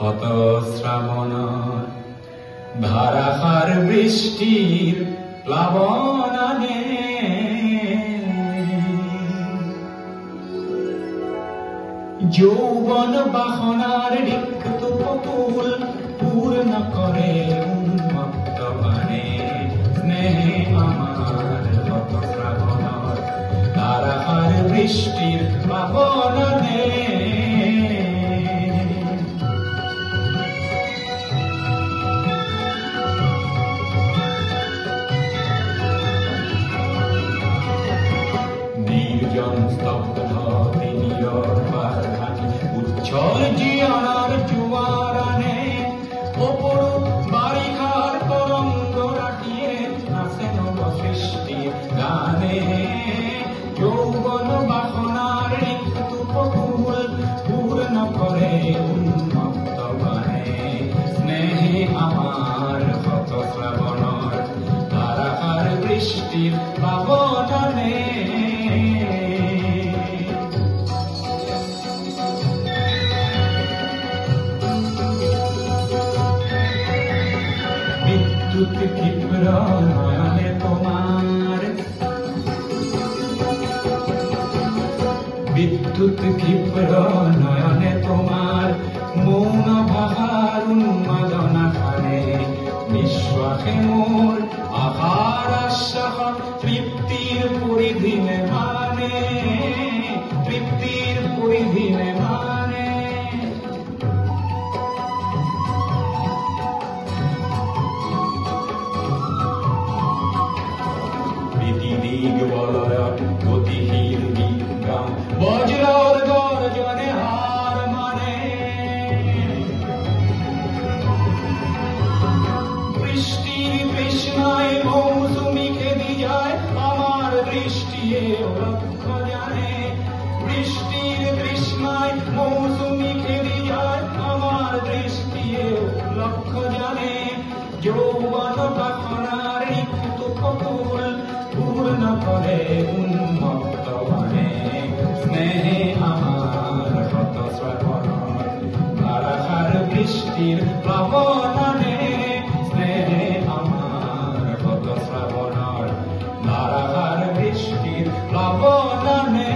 ক্ষত শ্রাবণ ধারাহার বৃষ্টির প্লাবনে যৌবন বাহনার রিক্ত পুতুল পূর্ণ করে উন্মত্ত মানে স্নেহে আমার ক্ষত শ্রাবণ ধারাহার বৃষ্টির প্লাবনে স্তব্ধ তিনিয়র বারখানি উচ্ছল জীবনের জুয়ারানে ওপর বারিখার তরঙ্গ রাখিয়ে নাচেন সৃষ্টির গানে যৌবন বাসনার রিক্ত পুতুল পূর্ণ করে উন্মত্ত বানে স্নেহে আমার ক্ষত শ্রাবণর ধারাহার বৃষ্টির প্লাবনে বিদ্যুৎ ক্ষিপ্র নয়নে তোমার বিদ্যুৎ ক্ষিপ্র নয়নে তোমার মৌন ভাষার উন্মাদনা খানে নিঃশ্বাসে মোর আহার আশ্বাস তৃপ্তির পরিধিনে মানে তৃপ্তির পরিধিনে মানে দিগ বলয় গতিহীন বিজ্ঞান বজ্রর গর্জনে হার মানে বৃষ্টির তৃষ্ণায় মৌসুমি খেদি যায় আমার দৃষ্টি লক্ষ্য জানে বৃষ্টির তৃষ্ণায় মৌসুমি খেদি যায় আমার দৃষ্টি লক্ষ্য জানে যৌবন বাসনার রিক্ত পুতুল পূর্ণ করে উন্মত্ত মানে স্নেহে আমার ক্ষত শ্রাবণ ধারাহার বৃষ্টির প্লাবনে স্নেহে আমার ক্ষত শ্রাবণ ধারাহার বৃষ্টির প্লাবনে